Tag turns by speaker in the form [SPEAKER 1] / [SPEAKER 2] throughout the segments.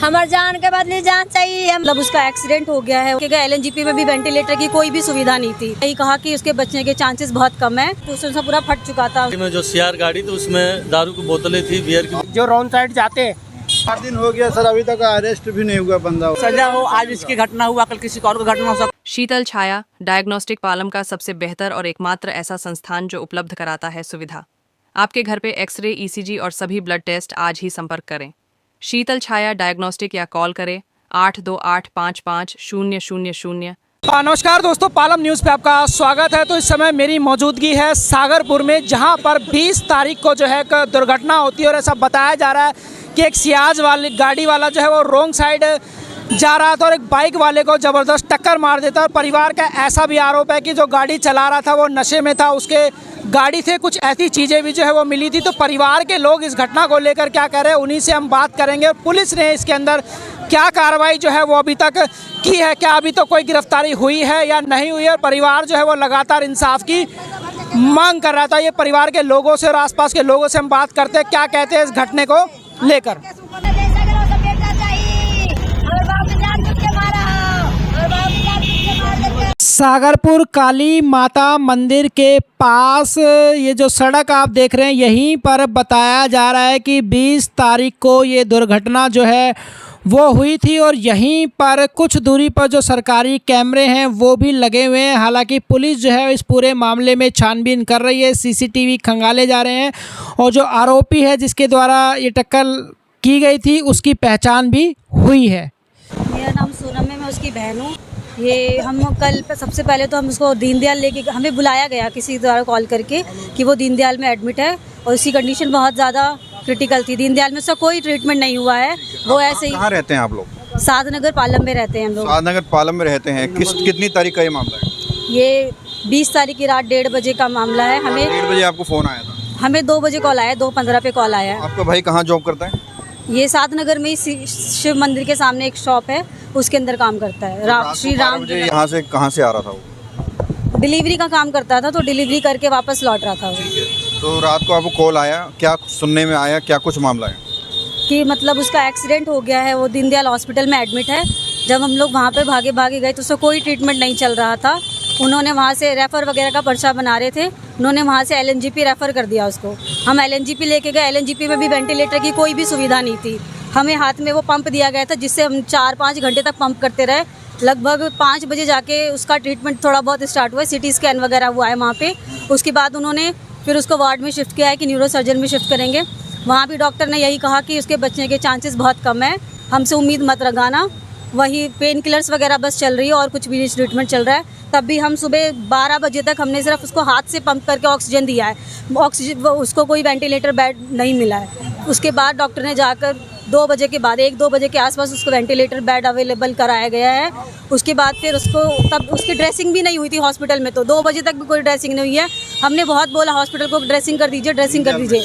[SPEAKER 1] हमारे जान के बदले जान चाहिए। मतलब उसका एक्सीडेंट हो गया है, LNGP में भी वेंटिलेटर की कोई भी सुविधा नहीं थी। यही कहा कि उसके बचने के चांसेस बहुत कम है। उससे पूरा फट चुका था।
[SPEAKER 2] जो सीआर गाड़ी थी उसमें दारू की बोतलें थी, बियर की।
[SPEAKER 3] जो रॉन्ग साइड जाते हैं
[SPEAKER 4] 8 दिन हो गया सर, अभी तक अरेस्ट भी नहीं हुआ बंदा।
[SPEAKER 3] सजा हो, आज इसकी घटना हुआ, कल किसी और की घटना हो सकती।
[SPEAKER 5] शीतल छाया डायग्नोस्टिक पालम का सबसे बेहतर और एकमात्र ऐसा संस्थान जो उपलब्ध कराता है सुविधा। आपके घर पे एक्सरे, ECG और सभी ब्लड टेस्ट आज ही संपर्क करें। शीतल छाया डायग्नोस्टिक या कॉल करें 82855000।
[SPEAKER 3] नमस्कार दोस्तों, पालम न्यूज़ पे आपका स्वागत है। तो इस समय मेरी मौजूदगी है सागरपुर में, जहां पर 20 तारीख को जो है एक दुर्घटना होती है और ऐसा बताया जा रहा है कि एक सियाज वाली गाड़ी वाला जो है वो रॉन्ग साइड जा रहा था और एक बाइक वाले को ज़बरदस्त टक्कर मार देता। और परिवार का ऐसा भी आरोप है कि जो गाड़ी चला रहा था वो नशे में था, उसके गाड़ी से कुछ ऐसी चीज़ें भी जो है वो मिली थी। तो परिवार के लोग इस घटना को लेकर क्या कह रहे हैं, उन्हीं से हम बात करेंगे। और पुलिस ने इसके अंदर क्या कार्रवाई जो है वो अभी तक की है, क्या अभी तो कोई गिरफ्तारी हुई है या नहीं हुई है। और परिवार जो है वो लगातार इंसाफ की मांग कर रहा था। ये परिवार के लोगों से और आसपास के लोगों से हम बात करते हैं, क्या कहते हैं इस घटने को लेकर। सागरपुर काली माता मंदिर के पास ये जो सड़क आप देख रहे हैं, यहीं पर बताया जा रहा है कि 20 तारीख को ये दुर्घटना जो है वो हुई थी। और यहीं पर कुछ दूरी पर जो सरकारी कैमरे हैं वो भी लगे हुए हैं। हालांकि पुलिस जो है इस पूरे मामले में छानबीन कर रही है, CCTV खंगाले जा रहे हैं। और जो आरोपी है जिसके द्वारा ये टक्कर की गई थी उसकी पहचान भी हुई है।
[SPEAKER 1] मेरा नाम सोनम है, मैं उसकी बहन हूँ। ये हम कल सबसे पहले तो हम उसको दीनदयाल लेके, हमें बुलाया गया किसी द्वारा कॉल करके कि वो दीनदयाल में एडमिट है और उसकी कंडीशन बहुत ज़्यादा क्रिटिकल थी। दीनदयाल में उसका कोई ट्रीटमेंट नहीं हुआ है। वो ऐसे ही।
[SPEAKER 4] कहाँ रहते हैं आप लोग?
[SPEAKER 1] साधनगर पालम में रहते हैं हम लोग।
[SPEAKER 4] साधनगर पालम में रहते हैं। कितनी तारीख का ये मामला है?
[SPEAKER 1] ये 20 तारीख की रात 1:30 बजे का मामला है। हमें
[SPEAKER 4] 1:30 बजे आपको फ़ोन आया था?
[SPEAKER 1] हमें 2 बजे कॉल आया, 2:15 पे कॉल आया।
[SPEAKER 4] आपका भाई कहाँ जॉब करता है?
[SPEAKER 1] ये साधनगर में ही शिव मंदिर के सामने एक शॉप है, उसके अंदर काम करता है। श्री राम।
[SPEAKER 4] यहाँ से कहाँ से आ रहा था वो?
[SPEAKER 1] डिलीवरी का काम करता था, तो डिलीवरी करके वापस लौट रहा था वो।
[SPEAKER 4] तो रात को आपको कॉल आया, क्या सुनने में आया, क्या कुछ मामला है?
[SPEAKER 1] कि मतलब उसका एक्सीडेंट हो गया है, वो दीनदयाल हॉस्पिटल में एडमिट है। जब हम लोग वहाँ पे भागे गए तो उसका कोई ट्रीटमेंट नहीं चल रहा था। उन्होंने वहाँ से रेफ़र वगैरह का पर्चा बना रहे थे, उन्होंने वहाँ से LNGP रेफ़र कर दिया उसको। हम LNGP लेके गए, LNGP में भी वेंटिलेटर की कोई भी सुविधा नहीं थी। हमें हाथ में वो पंप दिया गया था जिससे हम 4-5 घंटे तक पंप करते रहे। लगभग 5 बजे जाके उसका ट्रीटमेंट थोड़ा बहुत स्टार्ट हुआ, CT स्कैन वगैरह हुआ है वहाँ पे। उसके बाद उन्होंने फिर उसको वार्ड में शिफ्ट किया है कि न्यूरो सर्जन में शिफ्ट करेंगे। वहाँ भी डॉक्टर ने यही कहा कि उसके बचने के चांसेस बहुत कम है, हमसे उम्मीद मत लगाना। वही पेन किलर्स वगैरह बस चल रही है और कुछ भी नहीं ट्रीटमेंट चल रहा है। तब भी हम सुबह 12 बजे तक हमने सिर्फ उसको हाथ से पंप करके ऑक्सीजन दिया है। ऑक्सीजन, उसको कोई वेंटिलेटर बेड नहीं मिला है। उसके बाद डॉक्टर ने जाकर 2 बजे के बाद 1-2 बजे के आसपास उसको वेंटिलेटर बेड अवेलेबल कराया गया है। उसके बाद फिर उसको, तब उसकी ड्रेसिंग भी नहीं हुई थी हॉस्पिटल में, तो 2 बजे तक भी कोई ड्रेसिंग नहीं हुई है। हमने बहुत बोला हॉस्पिटल को ड्रेसिंग कर दीजिए, ड्रेसिंग कर दीजिए।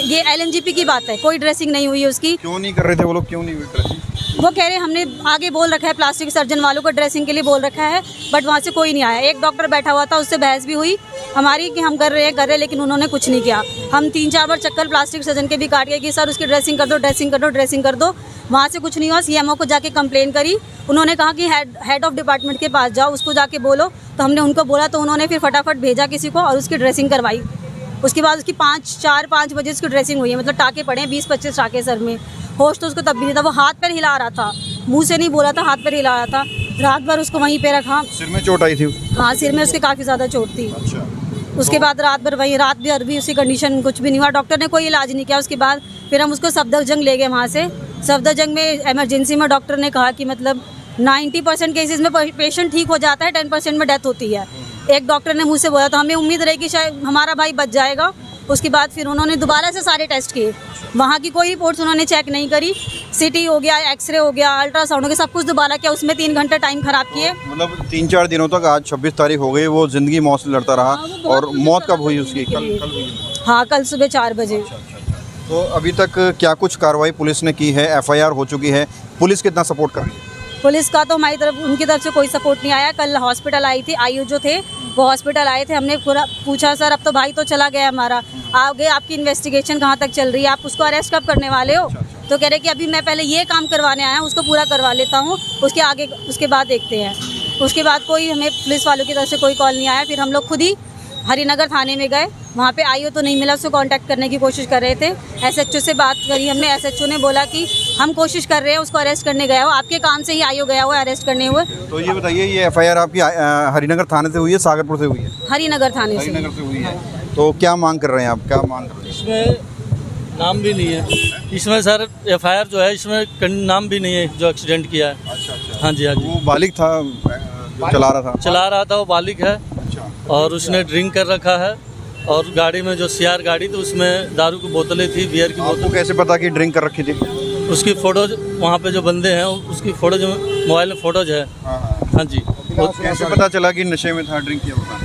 [SPEAKER 1] ये LNGP की बात है, कोई ड्रेसिंग नहीं हुई है उसकी।
[SPEAKER 4] क्यों नहीं कर रहे थे वो लोग, क्यों नहीं हुई ड्रेसिंग?
[SPEAKER 1] वो कह रहे हमने आगे बोल रखा है, प्लास्टिक सर्जन वालों को ड्रेसिंग के लिए बोल रखा है, बट वहाँ से कोई नहीं आया। एक डॉक्टर बैठा हुआ था, उससे बहस भी हुई हमारी कि हम कर रहे हैं, लेकिन उन्होंने कुछ नहीं किया। हम 3-4 बार चक्कर प्लास्टिक सर्जन के भी काट गए कि सर उसकी ड्रेसिंग कर दो, ड्रेसिंग कर दो, ड्रेसिंग कर दो। वहाँ से कुछ नहीं हुआ। CMO को जाके कंप्लेन करी, उन्होंने कहा कि हेड ऑफ डिपार्टमेंट के पास जाओ, उसको जाके बोलो। तो हमने उनको बोला, तो उन्होंने फिर फटाफट भेजा किसी को और उसकी ड्रेसिंग करवाई। उसके बाद उसकी 4-5 बजे उसकी ड्रेसिंग हुई है। मतलब टाँके पड़े हैं, 20-25 टाँके सर में। होश तो उसको तब भी नहीं था, वो हाथ पैर हिला रहा था, मुंह से नहीं बोला था, हाथ पैर हिला रहा था। रात भर उसको वहीं पे रखा।
[SPEAKER 4] सिर में चोट आई थी?
[SPEAKER 1] हाँ, सिर में उसके काफ़ी ज़्यादा चोट थी।
[SPEAKER 4] अच्छा।
[SPEAKER 1] उसके बाद रात भर भी उसकी कंडीशन कुछ भी नहीं हुआ, डॉक्टर ने कोई इलाज नहीं किया। उसके बाद फिर हम उसको सफदरजंग ले गए वहाँ से। सफदरजंग में इमरजेंसी में डॉक्टर ने कहा कि मतलब 90% केसेस में पेशेंट ठीक हो जाता है, 10% में डेथ होती है। एक डॉक्टर ने मुझसे बोला, तो हमें उम्मीद रही कि शायद हमारा भाई बच जाएगा। उसके बाद फिर उन्होंने दोबारा से सारे टेस्ट किए, वहाँ की कोई रिपोर्ट्स उन्होंने चेक नहीं करी। CT हो गया, एक्सरे हो गया, अल्ट्रासाउंड हो गया, सब कुछ दोबारा किया, उसमें 3 घंटे टाइम खराब किए।
[SPEAKER 4] मतलब 3-4 दिनों तक, आज 26 तारीख हो गई, वो जिंदगी मौत से लड़ता रहा। और मौत कब हुई उसकी? कल हुई?
[SPEAKER 1] हाँ, कल सुबह 4 बजे।
[SPEAKER 4] तो अभी तक क्या कुछ कार्रवाई पुलिस ने की है? FIR हो चुकी है? पुलिस कितना सपोर्ट कर रही है?
[SPEAKER 1] पुलिस का तो हमारी तरफ उनकी तरफ से कोई सपोर्ट नहीं आया। कल हॉस्पिटल आई थी, आईओ जो थे वो हॉस्पिटल आए थे, हमने पूरा पूछा सर अब तो भाई तो चला गया हमारा, आगे आपकी इन्वेस्टिगेशन कहाँ तक चल रही है, आप उसको अरेस्ट कब करने वाले हो? तो कह रहे कि अभी मैं पहले ये काम करवाने आया हूँ, उसको पूरा करवा लेता हूँ, उसके आगे उसके बाद देखते हैं। उसके बाद कोई हमें पुलिस वालों की तरफ से कोई कॉल नहीं आया। फिर हम लोग खुद ही हरिनगर थाने में गए, वहाँ पे आईओ तो नहीं मिला, उसको कांटेक्ट करने की कोशिश कर रहे थे। एसएचओ से बात करी हमने, एसएचओ ने बोला कि हम कोशिश कर रहे हैं, उसको अरेस्ट करने गया हो, आपके काम से ही आईओ गया हुआ है अरेस्ट करने हुए।
[SPEAKER 4] तो ये बताइए, ये एफआईआर आपकी हरिनगर थाने से हुई है, सागरपुर से हुई है?
[SPEAKER 1] हरिनगर थाने से।
[SPEAKER 4] हरिनगर से हुई है। तो क्या मांग कर रहे हैं आप, क्या मांग कर रहे हैं?
[SPEAKER 2] इसमें नाम भी नहीं है, इसमें सर एफआईआर जो है इसमें नाम भी नहीं है जो एक्सीडेंट किया है।
[SPEAKER 4] अच्छा।
[SPEAKER 2] हाँ जी, हाँ जी।
[SPEAKER 4] वो बालिग था जो चला रहा था, वो बालिग है।
[SPEAKER 2] अच्छा। और उसने ड्रिंक कर रखा है, और गाड़ी में जो सीआर गाड़ी थी उसमें दारू की बोतलें थी, बियर की
[SPEAKER 4] आपको
[SPEAKER 2] बोतल।
[SPEAKER 4] कैसे पता कि ड्रिंक कर रखी थी?
[SPEAKER 2] उसकी फोटोज वहाँ पे जो बंदे हैं उसकी फोटोज मोबाइल में फोटोज है। हाँ जी।
[SPEAKER 4] तो कैसे पता चला कि नशे में था, ड्रिंक किया हुआ?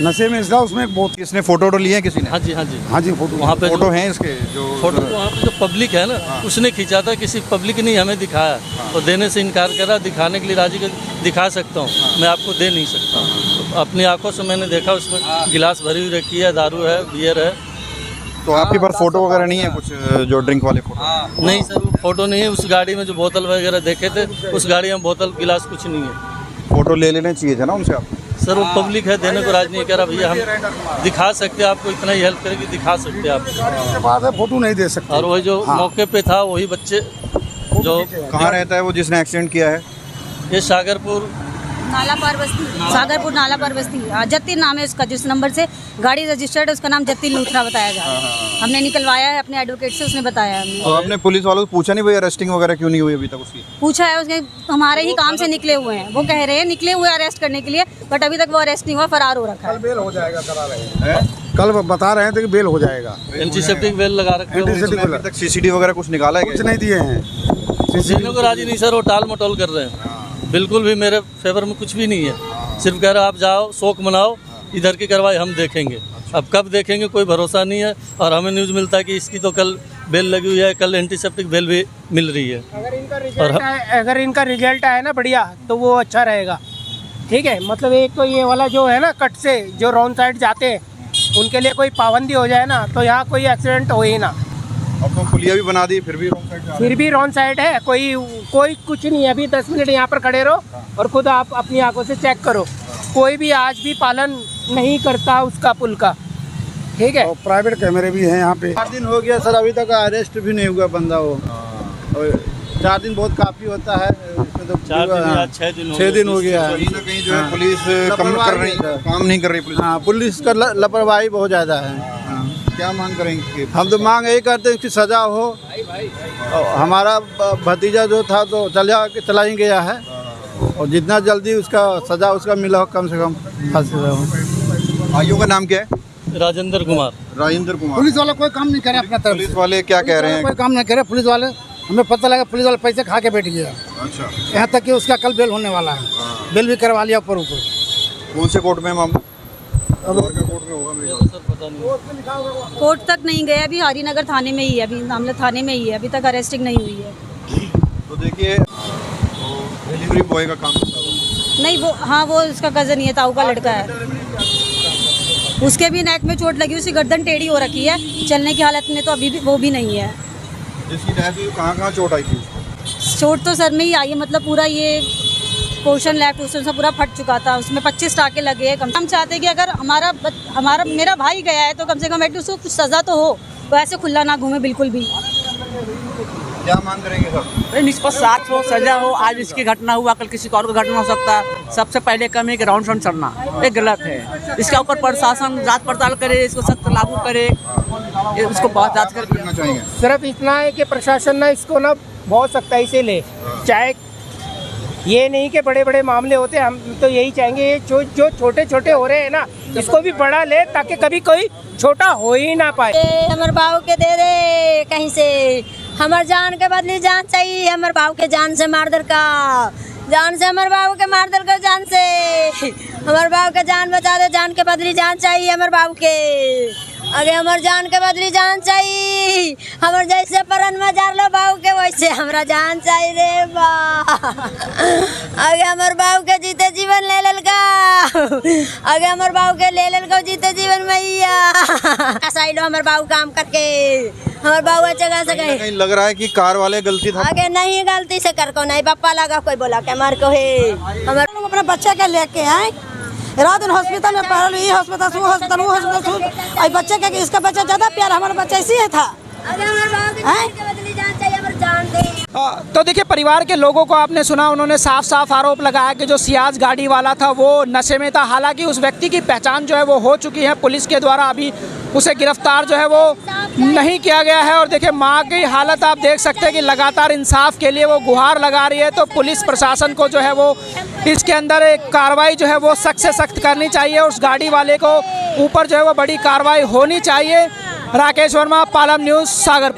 [SPEAKER 6] नशे में इसका उसमें बहुत
[SPEAKER 4] किसने फोटो लिए हैं किसी ने?
[SPEAKER 2] हाँ जी, हाँ जी।
[SPEAKER 6] हाँ जी फोटो
[SPEAKER 2] वहाँ पे
[SPEAKER 4] फोटो हैं इसके जो
[SPEAKER 2] फोटो वहाँ पे जो पब्लिक है ना, उसने खींचा था, किसी पब्लिक ने हमें दिखाया और देने से इनकार करा। दिखाने के लिए राजी कर दिखा सकता हूँ, मैं आपको दे नहीं सकता। तो अपनी आंखों से मैंने देखा, उसमें गिलास भरी हुई रखी है, दारू है, बियर है।
[SPEAKER 4] तो आपके पास फोटो वगैरह नहीं है कुछ जो ड्रिंक वाले फोटो?
[SPEAKER 2] नहीं सर, वो फोटो नहीं है। उस गाड़ी में जो बोतल वगैरह देखे थे, उस गाड़ी में बोतल गिलास कुछ नहीं है।
[SPEAKER 4] फोटो ले लेने चाहिए थे ना उनसे आप?
[SPEAKER 2] सर वो पब्लिक है, देने को राज नहीं कह रहा। भैया हम दिखा सकते हैं आपको, इतना ही हेल्प करेगी, दिखा सकते हैं आप।
[SPEAKER 6] बात है, फोटो नहीं दे सकते।
[SPEAKER 2] और वही जो मौके पे था वही बच्चे जो
[SPEAKER 4] कहाँ रहता है वो जिसने एक्सीडेंट किया है?
[SPEAKER 2] ये सागरपुर
[SPEAKER 1] नाला पार बस्ती, सागरपुर नाला पार बस्ती। जतिन नाम है उसका, जिस नंबर से गाड़ी रजिस्टर्ड है उसका नाम जतिन लूथरा बताया जा रहा है। हमने निकलवाया है अपने एडवोकेट से, उसने बताया हमें।
[SPEAKER 4] तो आपने पुलिस वालों से पूछा नहीं भाई अरेस्टिंग वगैरह क्यों नहीं हुई अभी तक उसकी?
[SPEAKER 1] पूछा है उसने, हमारे ही काम से निकले हुए हैं, वो कह रहे हैं निकले हुए अरेस्ट करने के लिए, बट अभी तक वो अरेस्ट नहीं हुआ, फरार हो रखा है।
[SPEAKER 6] बेल हो जाएगा, करा रहे हैं। कल बता रहे थे कि बेल हो जाएगा।
[SPEAKER 2] एंटीसेप्टिक बेल लगा रखे हैं।
[SPEAKER 4] अभी तक सीसीटीवी वगैरह कुछ निकाला है?
[SPEAKER 6] कुछ नहीं दिए हैं,
[SPEAKER 2] देने को राजी नहीं सर, वो टाल मटोल कर रहे हैं। बिल्कुल भी मेरे फेवर में कुछ भी नहीं है। सिर्फ कह रहा आप जाओ, शोक मनाओ, इधर की कार्रवाई हम देखेंगे। अब कब देखेंगे कोई भरोसा नहीं है। और हमें न्यूज़ मिलता है कि इसकी तो कल बेल लगी हुई है, कल एंटीसेप्टिक बेल भी मिल रही है।
[SPEAKER 3] अगर इनका रिजल्ट आए ना बढ़िया, तो वो अच्छा रहेगा। ठीक है, मतलब एक तो ये वाला जो है ना, कट से जो रॉन्ग साइड जाते हैं उनके लिए कोई पाबंदी हो जाए ना, तो यहाँ कोई एक्सीडेंट हो ही ना।
[SPEAKER 4] अब तो पुलिया भी बना दी, फिर भी रॉन्ग साइड जा रहे हैं।
[SPEAKER 3] फिर भी रॉन्ग साइड है, कोई कुछ नहीं है। अभी 10 मिनट यहाँ पर खड़े रहो और खुद आप अपनी आंखों से चेक करो, कोई भी आज भी पालन नहीं करता उसका पुल का। ठीक है,
[SPEAKER 6] और प्राइवेट कैमरे भी हैं यहाँ पे।
[SPEAKER 7] 4 दिन हो गया सर, अभी तक अरेस्ट भी नहीं हुआ बंदा वो। और 4 दिन बहुत काफ़ी होता है, इसमें तो
[SPEAKER 2] 4 दिन या 6 दिन
[SPEAKER 7] 6 दिन हो गया है।
[SPEAKER 4] कहीं ना कहीं जो है पुलिस काम नहीं कर रही पुलिस।
[SPEAKER 7] हाँ, पुलिस का लापरवाही बहुत ज़्यादा है।
[SPEAKER 4] क्या मांग करेंगे?
[SPEAKER 7] हम तो मांग यही करते हैं कि सज़ा हो। और हमारा भतीजा जो था तो चला ही गया है, और जितना जल्दी उसका सज़ा उसका मिला हो, कम से कम फांसी हो।
[SPEAKER 4] आईओ का नाम क्या है?
[SPEAKER 2] राजेंद्र कुमार।
[SPEAKER 4] राजेंद्र कुमार।
[SPEAKER 6] पुलिस वाला कोई काम नहीं करे अपना तरफ
[SPEAKER 4] पुलिस वाले क्या कह रहे हैं?
[SPEAKER 6] कोई काम नहीं करे पुलिस वाले। हमें पता लगा पुलिस वाले पैसे खा के बैठ गया।
[SPEAKER 4] अच्छा।
[SPEAKER 6] यहाँ तक कि उसका कल बेल होने वाला है, बेल भी करवा लिया ऊपर।
[SPEAKER 4] कौन से कोर्ट में मामला? कोर्ट में होगा मेरे ख्याल से।
[SPEAKER 2] पता नहीं,
[SPEAKER 1] कोर्ट तक नहीं गए, अभी हरिनगर थाने में ही है, अभी मामला थाने में ही है, अभी तक अरेस्टिंग नहीं हुई है।
[SPEAKER 4] तो देखिए, डिलीवरी बॉय का काम होता है।
[SPEAKER 1] नहीं वो, हाँ वो उसका कज़न ही है, ताऊ का लड़का है। उसके भी नेक में चोट लगी, उसकी गर्दन टेढ़ी हो रखी है, चलने की हालत में तो अभी भी वो भी नहीं है।
[SPEAKER 4] जिसकी डेथ हुई कहाँ चोट आई थी?
[SPEAKER 1] चोट तो सर में ही आई है, मतलब पूरा ये पोर्शन लेफ्ट उसमें से पूरा फट चुका था, उसमें 25 टाके लगे हैं। हम चाहते हैं कि अगर मेरा भाई गया है तो कम से कम एटलीस्ट उसको कुछ सज़ा तो हो, तो ऐसे खुला ना घूमे बिल्कुल भी।
[SPEAKER 4] क्या मांग करेंगे सर?
[SPEAKER 8] निष्पक्षपात हो, सजा हो। आज इसकी घटना हुआ, कल किसी और का घटना हो सकता है। सबसे पहले कम है कि राउंड राउंड चढ़ना ये गलत है। इसके ऊपर प्रशासन जांच पड़ताल करे, इसको सख्त लागू करे, इसको बहुत जांच
[SPEAKER 4] करना चाहिए।
[SPEAKER 3] सिर्फ इतना है कि प्रशासन ना इसको ना बहुत सख्ताई से ले, चाहे ये नहीं कि बड़े बड़े मामले होते हैं। हम तो यही चाहेंगे जो छोटे छोटे हो रहे हैं ना, इसको भी बड़ा ले, ताकि कभी कोई छोटा हो ही ना पाए।
[SPEAKER 1] हमारे बाबू के दे दे कहीं से, हमार जान के बदली जान चाहिए, हमारे बाबू के जान से मार दर का, जान से हमारे बाबू के मार दर का, जान से हमारे बाबू के जान बचा दे, जान के बदली जान चाहिए हमारे बाबू के। अरे हमारे जान के बदली जान चाहिए,
[SPEAKER 9] हमर जैसे परन में जार लो बाबू के वैसे हमरा जान चाहिए रे बा। आगे हमर बाबू के जीते जीवन ले लेल का, आगे हमर बाबू के ले लेल को जीते जीवन मैया। कसाइलो हमर बाबू काम करके हमर बाबू अच्छा गा सके।
[SPEAKER 4] कहीं लग रहा है कि कार वाले गलती था।
[SPEAKER 9] आगे नहीं गलती से कर को नहीं पप्पा लगा कोई बोला के मार को है। हमर लोग अपने बच्चे के लेके आए रात दिन हॉस्पिटल में पढ़ल, ये हॉस्पिटल वो हॉस्पिटल वो हॉस्पिटल। आई बच्चे के इसका बच्चा ज्यादा प्यार हमारा बच्चा इसी है था। आगे हमर बाबू के बदली जान चाहिए, हमर जान दे।
[SPEAKER 3] तो देखिए परिवार के लोगों को आपने सुना, उन्होंने साफ साफ आरोप लगाया कि जो सियाज गाड़ी वाला था वो नशे में था। हालांकि उस व्यक्ति की पहचान जो है वो हो चुकी है पुलिस के द्वारा, अभी उसे गिरफ्तार जो है वो नहीं किया गया है। और देखिए माँ की हालत आप देख सकते हैं कि लगातार इंसाफ के लिए वो गुहार लगा रही है। तो पुलिस प्रशासन को जो है वो इसके अंदर एक कार्रवाई जो है वो सख्त से सख्त करनी चाहिए, उस गाड़ी वाले को ऊपर जो है वो बड़ी कार्रवाई होनी चाहिए। राकेश वर्मा, पालम न्यूज़, सागरपुर।